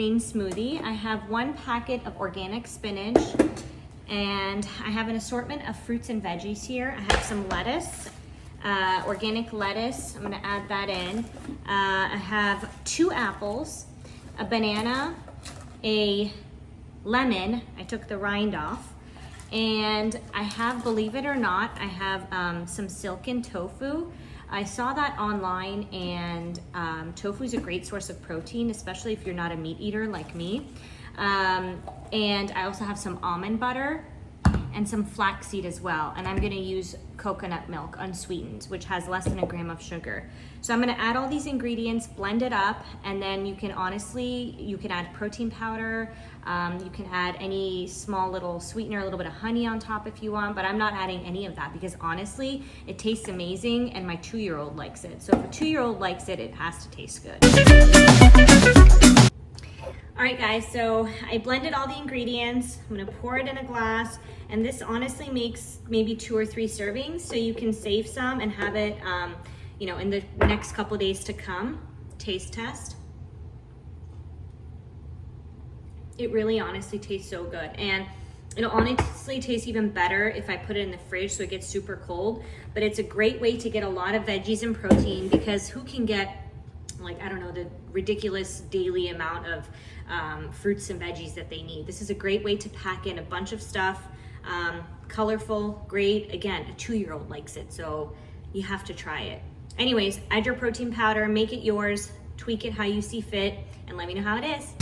green smoothie. I have 1 packet of organic spinach, and I have an assortment of fruits and veggies here. I have some lettuce, organic lettuce. I'm gonna add that in. I have 2 apples, a banana, a lemon. I took the rind off. And I have, believe it or not, I have some silken tofu. I saw that online, and tofu is a great source of protein, especially if you're not a meat eater like me. And I also have some almond butter and some flaxseed as well. And I'm gonna use coconut milk unsweetened, which has less than 1 gram of sugar. So I'm gonna add all these ingredients, blend it up, and then you can add protein powder, you can add any small little sweetener, a little bit of honey on top if you want, but I'm not adding any of that because honestly, it tastes amazing and my 2-year-old likes it. So if a 2-year-old likes it, it has to taste good. All right guys, so I blended all the ingredients. I'm gonna pour it in a glass, and this honestly makes maybe 2 or 3 servings, so you can save some and have it in the next couple days to come. Taste test. It really honestly tastes so good, and it'll honestly taste even better if I put it in the fridge so it gets super cold. But it's a great way to get a lot of veggies and protein, because who can get, like, I don't know, the ridiculous daily amount of fruits and veggies that they need. This is a great way to pack in a bunch of stuff, colorful, great. Again, a 2-year-old likes it, so you have to try it. Anyways, add your protein powder, make it yours, tweak it how you see fit, and let me know how it is.